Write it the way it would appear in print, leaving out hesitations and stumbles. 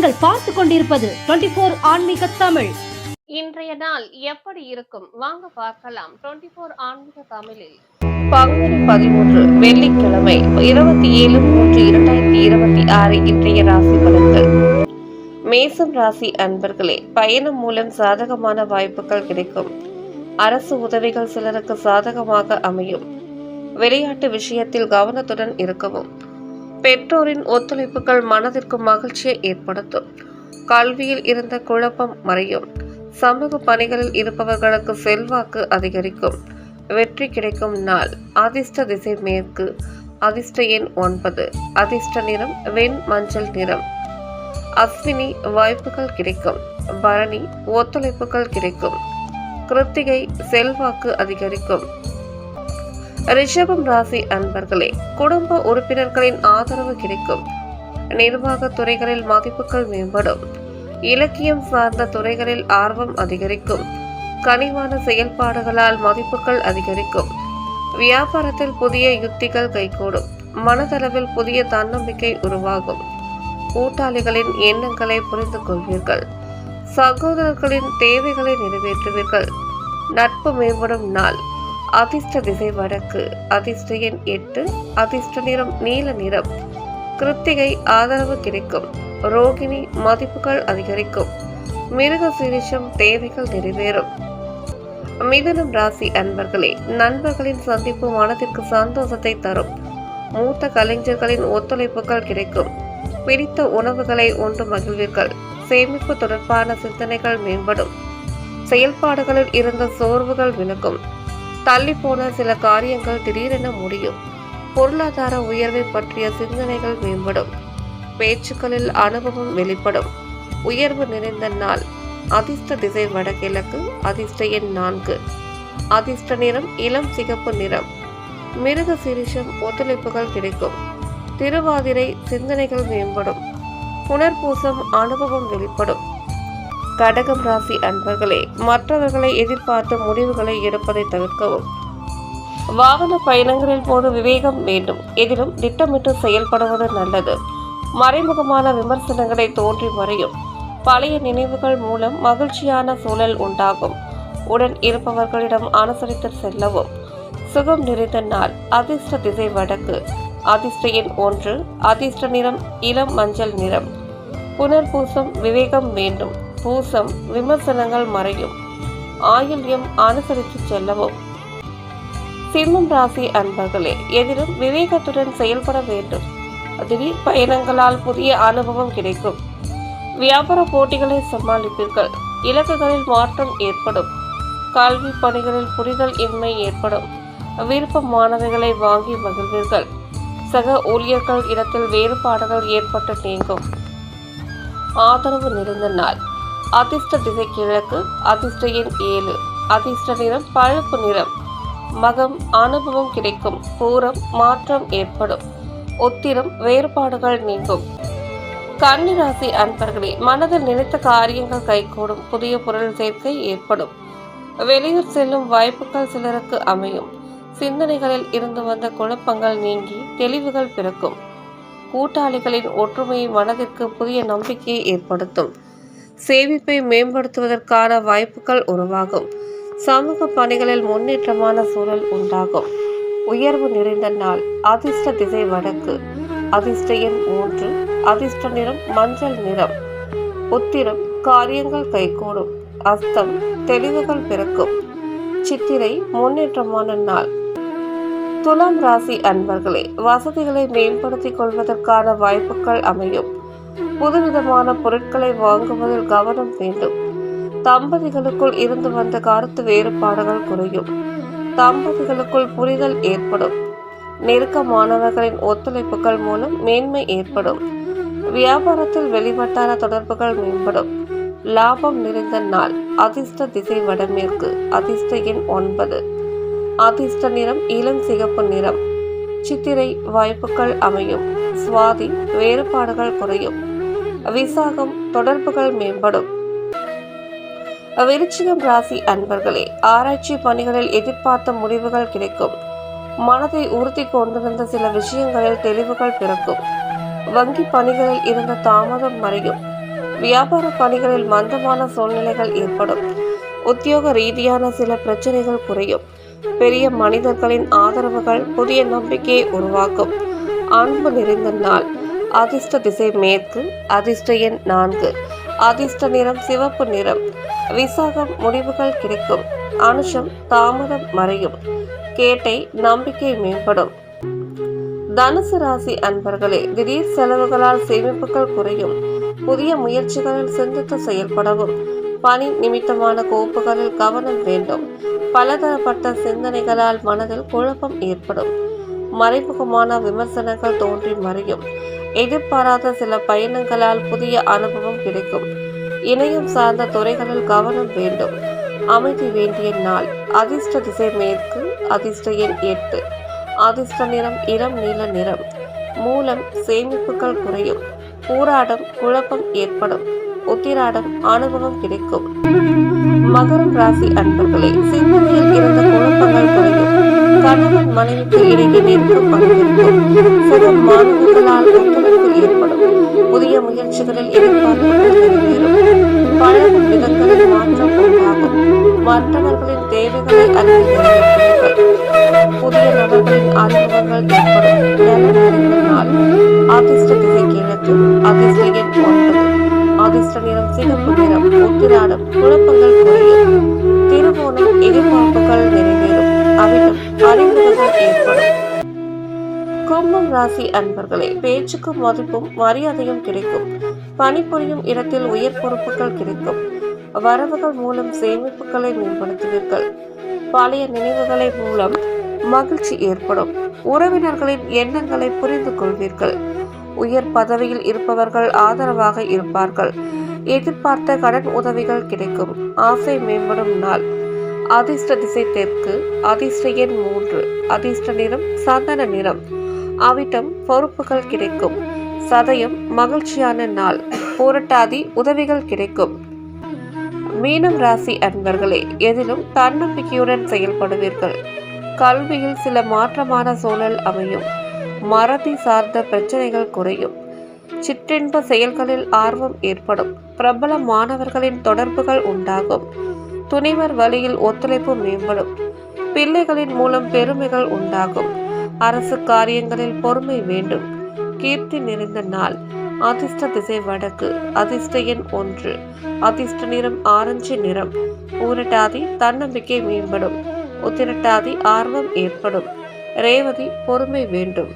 நீங்கள் பார்த்து கொண்டிருப்பது 24 ஆன்மீக தமிழ். இன்றைய நாள் எப்படி இருக்கும் வாங்க பார்க்கலாம். 24 ஆன்மீக தமிழில் பங்குனி 13 வெள்ளிக்கிழமை 27/3/2026 இன்றைய ராசி பலன்கள். மேசம் ராசி அன்பர்களே, பயணம் மூலம் சாதகமான வாய்ப்புகள் கிடைக்கும். அரசு உதவிகள் சிலருக்கு சாதகமாக அமையும். விளையாட்டு விஷயத்தில் கவனத்துடன் இருக்கவும். பெற்றோரின் ஒத்துழைப்புகள் மனதிற்கு மகிழ்ச்சியை ஏற்படுத்தும். கல்வியில் இருந்த குழப்பம் மறையும். சமூக பணிகளில் இருப்பவர்களுக்கு செல்வாக்கு அதிகரிக்கும். வெற்றி கிடைக்கும் நாள். அதிர்ஷ்ட திசை மேற்கு. அதிர்ஷ்ட எண் 9. அதிர்ஷ்ட நிறம் வெண் மஞ்சள் நிறம். அஸ்வினி வாய்ப்புகள் கிடைக்கும். பரணி ஒத்துழைப்புகள் கிடைக்கும். கிருத்திகை செல்வாக்கு அதிகரிக்கும். ரிஷபம் ராசி அன்பர்களே, குடும்ப உறுப்பினர்களின் ஆதரவு கிடைக்கும். நிர்வாக துறைகளில் மதிப்புகள் மேம்படும். இலக்கியம் சார்ந்த துறைகளில் ஆர்வம் அதிகரிக்கும். கனிவான செயல்பாடுகளால் மதிப்புகள் அதிகரிக்கும். வியாபாரத்தில் புதிய யுக்திகள் கைகூடும். மனதளவில் புதிய தன்னம்பிக்கை உருவாகும். கூட்டாளிகளின் எண்ணங்களை புரிந்து கொள்வீர்கள். சகோதரர்களின் தேவைகளை நிறைவேற்றுவீர்கள். நட்பு மேம்படும் நாள். அதிர்ஷ்ட திசை வடக்கு. அதிர்ஷ்ட எண் 8. அதிர்ஷ்ட நிறம் நீல நிறம். கிருத்திகை ஆதரவு கிடைக்கும். ரோகிணி மதிப்புகள் அதிகரிக்கும். மிருக சீரிஷம் தேவைகள் நிறைவேறும். மிதுனம் ராசி அன்பர்களே, நண்பர்களின் சந்திப்பு மனதிற்கு சந்தோஷத்தை தரும். மூத்த கலைஞர்களின் ஒத்துழைப்புகள் கிடைக்கும். பிடித்த உணவுகளை உண்டு மகிழ்வீர்கள். சேமிப்பு தொடர்பான சிந்தனைகள் மேம்படும். செயல்பாடுகளில் இருந்த சோர்வுகள் விலகும். தள்ளிப்போன சில காரியங்கள் திடீரென முடியும். பொருளாதார உயர்வை பற்றிய சிந்தனைகள் மேம்படும். பேச்சுக்களில் அனுபவம் வெளிப்படும். உயர்வு நிறைந்த நாள். அதிர்ஷ்ட திசை வடகிழக்கு. அதிர்ஷ்ட எண் 4. அதிர்ஷ்ட நிறம் இளம் சிகப்பு நிறம். மிருக சீரிஷம் ஒத்துழைப்புகள் கிடைக்கும். திருவாதிரை சிந்தனைகள் மேம்படும். புனர்பூசம் அனுபவம் வெளிப்படும். கடகம் ராசி அன்பர்களே, மற்றவர்களை எதிர்பார்த்து முடிவுகளை எடுப்பதை தவிர்க்கவும். வாகன பயணங்களில் போது விவேகம் வேண்டும். எதிலும் திட்டமிட்டு செயல்படுவது நல்லது. மறைமுகமான விமர்சனங்களை தோன்றி மறையும். பழைய நினைவுகள் மூலம் மகிழ்ச்சியான சூழல் உண்டாகும். உடன் இருப்பவர்களிடம் அனுசரித்து செல்லவும். சுகம் நிறைந்த நாள். அதிர்ஷ்ட திசை வடக்கு. அதிர்ஷ்ட எண் 1. அதிர்ஷ்ட நிறம் இளம் மஞ்சள் நிறம். புனர்பூசம் விவேகம் வேண்டும். பூசம் விமர்சனங்கள் மறையும். ஆயில்யம் அனுசரித்து செல்லவும். சிம்மம் ராசி அன்பர்களே, எதிலும் விவேகத்துடன் செயல்பட வேண்டும். திடீர் பயணங்களால் புதிய அனுபவம் கிடைக்கும். வியாபார போட்டிகளை சமாளிப்பீர்கள். இலக்குகளில் மாற்றம் ஏற்படும். கல்வி பணிகளில் புரிதல் இன்மை ஏற்படும். விருப்பமானவைகளை வாங்கி மகிழ்வீர்கள். சக ஊழியர்கள் இடத்தில் வேறுபாடுகள் ஏற்பட்டு நீங்கும். ஆதரவு நிறைந்த நாள். அதிர்ஷ்ட திசை கிழக்கு. அதிர்ஷ்ட எண் 7. அதிர்ஷ்ட நிறம் பழுப்பு நிறம். மகம் அனுபவம் கிடைக்கும். பூரம் மாற்றம் ஏற்படும். உத்திரம் வேறுபாடுகள் நீங்கும். கன்னி ராசி அன்பர்களே, மனதில் நினைத்த காரியங்கள் கைகூடும். புதிய பொருள் சேர்க்கை ஏற்படும். வெளியூர் செல்லும் வாய்ப்புகள் சிலருக்கு அமையும். சிந்தனைகளில் இருந்து வந்த குழப்பங்கள் நீங்கி தெளிவுகள் பிறக்கும். கூட்டாளிகளின் ஒற்றுமையை மனதிற்கு புதிய நம்பிக்கையை ஏற்படுத்தும். சேமிப்பை மேம்படுத்துவதற்கான வாய்ப்புகள் உருவாகும். சமூக பணிகளில் முன்னேற்றமான சூழல் உண்டாகும். உயர்வு நிறைந்த நாள். அதிர்ஷ்ட திசை வடக்கு. அதிர்ஷ்ட எண் 3. அதிர்ஷ்ட நிறம் மஞ்சள் நிறம். உத்திரம் காரியங்கள் கைகூடும். அஸ்தம் தெளிவுகள் பிறக்கும். சித்திரை முன்னேற்றமான நாள். துலாம் ராசி அன்பர்களே, வசதிகளை மேம்படுத்திக் கொள்வதற்கான வாய்ப்புகள் அமையும். புதுவிதமான பொருட்களை வாங்குவதில் கவனம் வேண்டும். தம்பதிகளுக்குள் இருந்து வந்த கருத்து வேறுபாடுகள் குறையும். தம்பதிகளுக்குள் புரிதல் ஏற்படும். நெருக்கமானவர்களின் ஒத்துழைப்புகள் மூலம் மேன்மை ஏற்படும். வியாபாரத்தில் வெளிவட்டார தொடர்புகள் மேம்படும். லாபம் நிறைந்த நாள். அதிர்ஷ்ட திசை வடமேற்கு. அதிர்ஷ்ட எண் 9. அதிர்ஷ்ட நிறம் இளம் சிகப்பு நிறம். சித்திரை வாய்ப்புகள் அமையும். சுவாதி வேறுபாடுகள் குறையும். விசாகம் தொடர்புகள் மேம்படும். விருச்சிகம் ராசி அன்பர்களே, ஆராய்ச்சி பணிகளில் எதிர்பார்த்த முடிவுகள் கிடைக்கும். மனதை உறுத்தி கொண்டிருந்த சில விஷயங்களில் தெளிவுகள் பிறக்கும். வங்கி பணிகளில் இருந்த தாமதம் மறையும். வியாபார பணிகளில் மந்தமான சூழ்நிலைகள் ஏற்படும். உத்தியோக ரீதியான சில பிரச்சனைகள் குறையும். பெரிய மனிதர்களின் ஆதரவுகள் புதிய நம்பிக்கையை உருவாக்கும். அன்பு நிறைந்த நாள். அதிர்ஷ்ட திசை மேற்கு. அதிர்ஷ்ட எண் 4. அதிர்ஷ்ட நிறம் சிவப்பு நிறம். விசாகம் முடிவுகள் கிடைக்கும். அனுஷம் தாமதம் மறையும். கேட்டை நம்பிக்கை மேம்படும். தனுசு ராசி அன்பர்களே, திடீர் செலவுகளால் சேமிப்புகள் குறையும். புதிய முயற்சிகளில் சிந்தித்து செயல்படவும். பணி நிமித்தமான கோப்புகளில் கவனம் வேண்டும். பலதரப்பட்ட சிந்தனைகளால் மனதில் குழப்பம் ஏற்படும். மறைமுகமான விமர்சனங்கள் தோன்றி மறையும். எதிர்பாராத சில பயணங்களால் புதிய அனுபவம் கிடைக்கும். இணையம் சார்ந்த துறைகளில் கவனம் வேண்டும். அமைதி வேண்டிய நாள். அதிர்ஷ்ட திசை மேற்கு. அதிர்ஷ்ட எண் 8. அதிர்ஷ்ட நிறம் இளம் நீல நிறம். மூலம் சேமிப்புகள் குறையும். பூராடம் குழப்பம் ஏற்படும். உத்திராடம் அனுபவம் கிடைக்கும். மகரம் ராசி அன்பர்களே, சிந்தனையில் இருந்த குழப்பங்கள் குறையும். கணவன் மனைவிக்கு இடையே நெருக்கம் அதிகரிக்கும். சக மாணவர்களால் ஒத்துழைப்பு ஏற்படும். புதிய முயற்சிகளில் எதிர்பார்ப்புகள் நிறைவேறும். பழகும் விதங்களில் மாற்றம் உண்டாகும். மற்றவர்களின் தேவைகளை அறிந்து நிறைவேற்றுவீர்கள். புதிய நபர்களின் அறிமுகங்கள் ஏற்படும். நாள். அதிர்ஷ்ட திசை கிழக்கு. அதிர்ஷ்ட எண் 9. அதிர்ஷ்ட நிறம் சிகப்பு நிறம். உத்திராடம் குழப்பங்கள் குறையும். திருவோணம் எதிர்பார்ப்புகள் நிறைவேறும். அவிட்டம் அறிமுகங்கள் ஏற்படும். கும்பம் ராசி அன்பர்களே, பேச்சுக்கு மதிப்பும் மரியாதையும் கிடைக்கும். பணிபுரியும் இடத்தில் உயர் பொறுப்புகள் கிடைக்கும். வரவுகள் மூலம் சேமிப்புகளை மேம்படுத்துவீர்கள். பழைய நினைவுகளை மூலம் மகிழ்ச்சி ஏற்படும். உறவினர்களின் எண்ணங்களை புரிந்து கொள்வீர்கள். உயர் பதவியில் இருப்பவர்கள் ஆதரவாக இருப்பார்கள். எதிர்பார்த்த கடன் உதவிகள் கிடைக்கும். ஆசை மேம்படும் நாள். அதிர்ஷ்ட திசை தெற்கு. அதிர்ஷ்ட எண் 3. அதிர்ஷ்ட நிறம் சந்தன நிறம். அவிட்டம் பொறுப்புகள் கிடைக்கும். சதயம் மகிழ்ச்சியான நாள். பூரட்டாதி உதவிகள் கிடைக்கும். மீனம் ராசி அன்பர்களே, எதிலும் தன்னம்பிக்கையுடன் செயல்படுவீர்கள். கல்வியில் சில மாற்றமான சூழல் அமையும். மறதி சார்ந்த பிரச்சனைகள் குறையும். சிற்றின்ப செயல்களில் ஆர்வம் ஏற்படும். பிரபல மாணவர்களின் தொடர்புகள் உண்டாகும். துணிவர் வழியில் ஒத்துழைப்பு மேம்படும். பிள்ளைகளின் மூலம் பெருமைகள் உண்டாகும். அரசு காரியங்களில் பொறுமை வேண்டும். கீர்த்தி நிறைந்த நாள். அதிர்ஷ்ட திசை வடக்கு. அதிர்ஷ்ட எண் 1. அதிர்ஷ்ட நிறம் ஆரஞ்சு நிறம். பூரட்டாதி தன்னம்பிக்கை மேம்படும். உத்திரட்டாதி ஆர்வம் ஏற்படும். ரேவதி பொறுமை வேண்டும்.